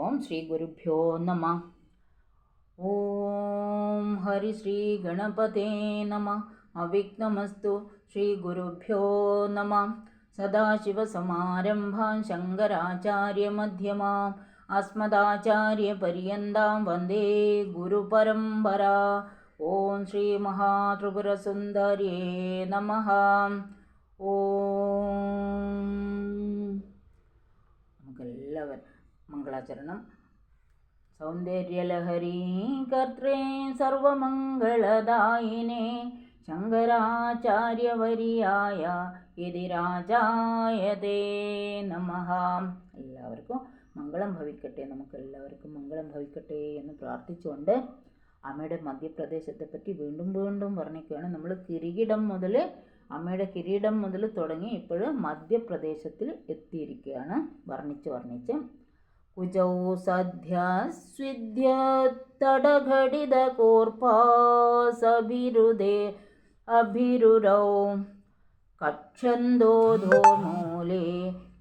ഓം ശ്രീ ഗുരുഭ്യോ നമ. ഓം ഹരി ശ്രീ ഗണപതേ നമ. അവിഘ്നമസ്തു. ശ്രീ ഗുരുഭ്യോ നമ. സദാശിവസമാരംഭാം ശങ്കരാചാര്യമധ്യമാം അസ്മദാചാര്യപര്യന്താം വന്ദേ ഗുരുപരമ്പരാ. ഓം ശ്രീ മഹാത്രിപുരസുന്ദര്യേ നമഃ. ഓം നമുക്കെല്ലാവരും മംഗളാചരണം. സൗന്ദര്യലഹരീ കർത്രേ സർവമംഗളദായിനേ ശങ്കരാചാര്യവര്യായ യതിരാജായതേ നമഃ. എല്ലാവർക്കും മംഗളം ഭവിക്കട്ടെ. നമുക്കെല്ലാവർക്കും മംഗളം ഭവിക്കട്ടെ എന്ന് പ്രാർത്ഥിച്ചുകൊണ്ട് അമ്മയുടെ മധ്യപ്രദേശത്തെ പറ്റി വീണ്ടും വീണ്ടും വർണ്ണിക്കുകയാണ്. നമ്മൾ അമ്മയുടെ കിരീടം മുതൽ തുടങ്ങി ഇപ്പോഴും മധ്യപ്രദേശത്തിൽ എത്തിയിരിക്കുകയാണ്. വർണ്ണിച്ച് കുജൗ സദ്യസ്വിദ്യ തടഘടിത കോർപ്പാസഭിരുദേ അഭിരുരൗ കക്ഷന്തോധോമൂലേ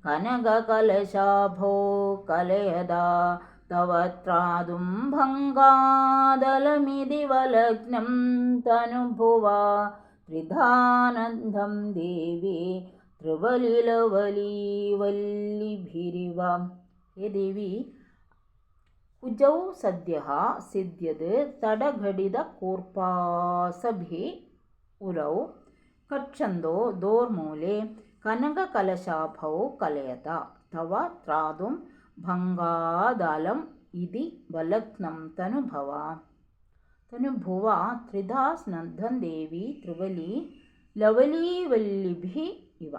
കനകകലശാഭോ കലയദാ തവ ത്രാതും ഭംഗാദലമിതി വലഗ്നം തനുഭുവാ ത്രിധാനന്ദം ദേവി ത്രിവലിലവലീവല്ലിഭിരിവ. ഹേ ദേവി, കുജൗ സദ്യ സിദ്ധ്യത് തടഘടിത കൂർപ്പാസഭി ഉരൗ കക്ഷന്തോ ദോർമൂലേ കനകകലശാഭൗ കലയത തവ ത്രാതും ഭംഗാദലം ഇതി വലഗ്നം തനുഭുവ ത്രിധാ സ്നഗ്ധം ദേവി ത്രിവലി ലവലീവല്ലിഭി ഇവ.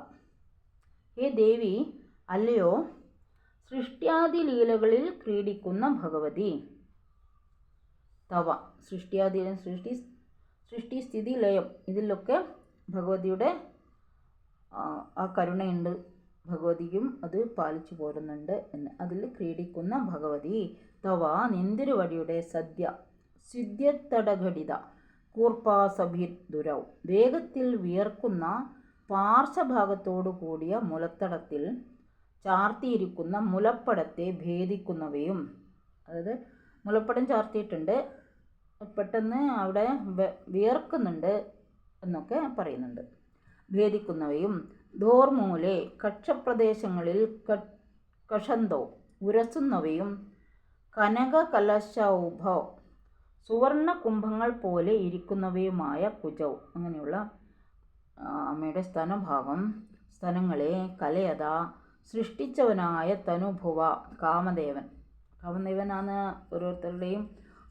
ഹേ ദേവി, അല്ലയോ സൃഷ്ട്യാദി ലീലകളിൽ ക്രീഡിക്കുന്ന ഭഗവതി. തവ സൃഷ്ടി സ്ഥിതി ലയം ഇതിലൊക്കെ ഭഗവതിയുടെ ആ കരുണയുണ്ട്. ഭഗവതിയും അത് പാലിച്ചു പോരുന്നുണ്ട് എന്ന് അതിൽ ക്രീഡിക്കുന്ന ഭഗവതി. തവ നിന്തിരുവടിയുടെ സ്വിദ്യത്തടഘടിത കൂർപ്പാസഭിർ ദുരൗ വേഗത്തിൽ വിയർക്കുന്ന പാർശ്വഭാഗത്തോടു കൂടിയ മുലത്തടത്തിൽ ചാർത്തിയിരിക്കുന്ന മുലപ്പടത്തെ ഭേദിക്കുന്നവയും, അതായത് മുലപ്പടം ചാർത്തിയിട്ടുണ്ട്, പെട്ടെന്ന് അവിടെ വിയർക്കുന്നുണ്ട് എന്നൊക്കെ പറയുന്നുണ്ട്. ഭേദിക്കുന്നവയും ധോർമൂലെ കക്ഷപ്രദേശങ്ങളിൽ കഷന്തോ ഉരസുന്നവയും കനകകലശൗഭോ സുവർണ കുംഭങ്ങൾ പോലെ ഇരിക്കുന്നവയുമായ കുജൗ. അങ്ങനെയുള്ള അമ്മയുടെ സ്തനങ്ങളെ കലയത സൃഷ്ടിച്ചവനായ തനുഭുവ കാമദേവനാണ് ഓരോരുത്തരുടെയും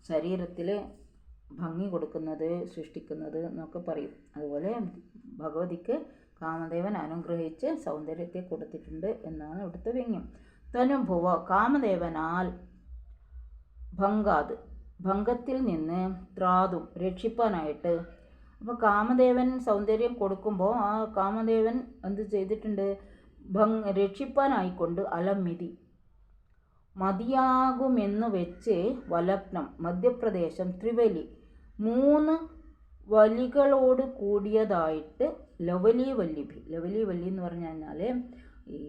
ശരീരത്തിൽ ഭംഗി കൊടുക്കുന്നത്, സൃഷ്ടിക്കുന്നത് എന്നൊക്കെ പറയും. അതുപോലെ ഭഗവതിക്ക് കാമദേവൻ അനുഗ്രഹിച്ച് സൗന്ദര്യത്തെ കൊടുത്തിട്ടുണ്ട് എന്നാണ് ഇവിടുത്തെ വ്യംഗ്യം. തനുഭുവ കാമദേവനാൽ ഭംഗത്തിൽ നിന്ന് ത്രാതും രക്ഷിപ്പാനായിട്ട്. അപ്പോൾ കാമദേവൻ സൗന്ദര്യം കൊടുക്കുമ്പോൾ ആ കാമദേവൻ എന്ത് ചെയ്തിട്ടുണ്ട്? രക്ഷിപ്പാനായിക്കൊണ്ട് അലമിതി മതിയാകുമെന്ന് വെച്ച് വലഗ്നം മധ്യപ്രദേശം ത്രിവലി 3 വലികളോട് കൂടിയതായിട്ട് ലവലീവല്ലിഭി. ലവലീവല്ലി എന്ന് പറഞ്ഞു കഴിഞ്ഞാൽ ഈ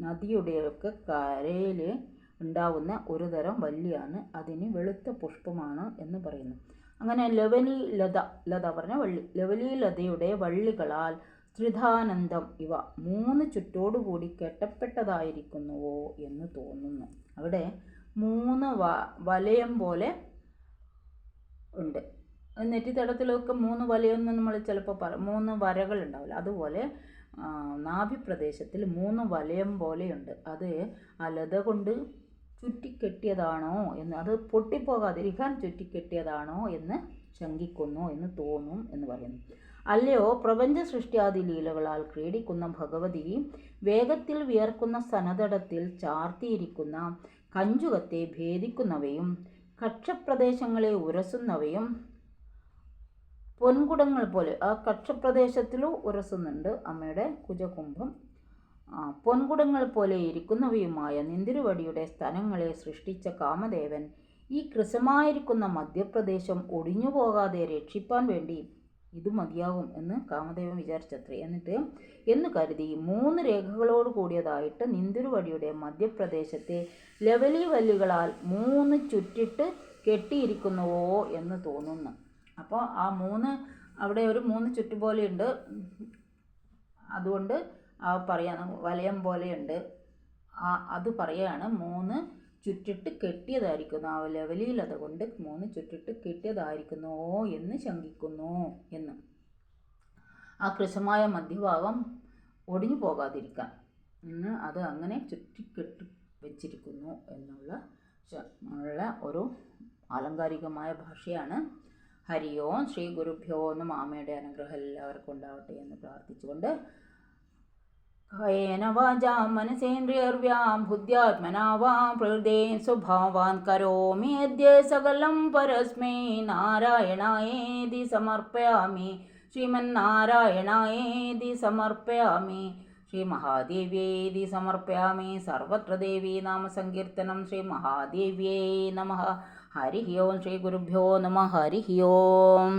നദിയുടെയൊക്കെ കരയിൽ ഉണ്ടാവുന്ന ഒരു തരം വല്ലിയാണ്. അതിന് വെളുത്ത പുഷ്പമാണ് എന്ന് പറയുന്നു. അങ്ങനെ ലത പറഞ്ഞ വള്ളി, ലവലീലതയുടെ വള്ളികളാൽ ത്രിധാനന്ദം ഇവ 3 ചുറ്റോടുകൂടി കെട്ടപ്പെട്ടതായിരിക്കുന്നുവോ എന്ന് തോന്നുന്നു. അവിടെ 3 വലയം പോലെ ഉണ്ട്. നെറ്റിത്തടത്തിലൊക്കെ 3 വലയൊന്നും നമ്മൾ ചിലപ്പോൾ 3 വരകൾ ഉണ്ടാവില്ല. അതുപോലെ നാഭിപ്രദേശത്തിൽ 3 വലയം പോലെയുണ്ട്. അത് ആ ലത കൊണ്ട് ചുറ്റിക്കെട്ടിയതാണോ എന്ന്, അത് പൊട്ടിപ്പോകാതിരിക്കാൻ ചുറ്റിക്കെട്ടിയതാണോ എന്ന് ശങ്കിക്കുന്നു എന്ന് തോന്നും എന്ന് പറയുന്നു. അല്ലയോ പ്രപഞ്ച സൃഷ്ടിയാദി ലീലകളാൽ ക്രീഡിക്കുന്ന ഭഗവതി, വേഗത്തിൽ വിയർക്കുന്ന സനതടത്തിൽ ചാർത്തിയിരിക്കുന്ന കഞ്ചുകത്തെ ഭേദിക്കുന്നവയും കക്ഷപ്രദേശങ്ങളെ ഉരസുന്നവയും പൊൻകുടങ്ങൾ പോലെ, ആ കക്ഷപ്രദേശത്തിലും ഉരസുന്നുണ്ട് അമ്മയുടെ കുജകുംഭം, പൊൻകുടങ്ങൾ പോലെ ഇരിക്കുന്നവയുമായ നിന്തിരുവടിയുടെ സ്തനങ്ങളെ സൃഷ്ടിച്ച കാമദേവൻ ഈ കൃശമായിരിക്കുന്ന മധ്യപ്രദേശം ഒടിഞ്ഞുപോകാതെ രക്ഷിപ്പാൻ വേണ്ടി ഇത് മതിയാകും എന്ന് കാമദേവൻ വിചാരിച്ചത്രേ. എന്നിട്ട് എന്ന് കരുതി 3 രേഖകളോട് കൂടിയതായിട്ട് നിന്തുരുവടിയുടെ മധ്യപ്രദേശത്തെ ലവലി വല്ലികളാൽ 3 ചുറ്റിട്ട് കെട്ടിയിരിക്കുന്നുവോ എന്ന് തോന്നുന്നു. അപ്പോൾ ആ 3 അവിടെ ഒരു 3 ചുറ്റു പോലെയുണ്ട്. അതുകൊണ്ട് പറയാൻ വലയം പോലെയുണ്ട്. അത് പറയാണ് 3 ചുറ്റിട്ട് കെട്ടിയതായിരിക്കുന്നു. ആ ലവലീലത കൊണ്ട് 3 ചുറ്റിട്ട് കെട്ടിയതായിരിക്കുന്നുവോ എന്ന് ശങ്കിക്കുന്നു എന്ന്. ആ കൃശമായ മധ്യഭാഗം ഒടിഞ്ഞു പോകാതിരിക്കാൻ അത് അങ്ങനെ ചുറ്റിക്കെട്ടി വെച്ചിരിക്കുന്നു എന്നുള്ള ഒരു ആലങ്കാരികമായ ഭാഷയാണ്. ഹരി ഓം. ശ്രീ ഗുരുഭ്യോ നമഃ. മാമയുടെ അനുഗ്രഹം എല്ലാവർക്കും ഉണ്ടാവട്ടെ എന്ന് പ്രാർത്ഥിച്ചുകൊണ്ട് കായേന വാചാ മനസേന്ദ്രിയർവ്യാം ബുദ്ധ്യാത്മനാ വാ പ്രകൃതേ സ്വഭാവാൻ കരോമി യദ്യ സകലം പരസ്മൈ നാരായണായേതി സമർപ്പയാമി. ശ്രീമന്നാരായണായേതി സമർപ്പയാമി. ശ്രീ മഹാദേവ്യേതി സമർപ്പയാമി. സർവത്ര ദേവീ നാമസങ്കീർത്തനം. ശ്രീ മഹാദേവ്യേ നമഃ. ഹരി ഓം. ശ്രീ ഗുരുഭ്യോ നമഃ. ഹരി ഓം.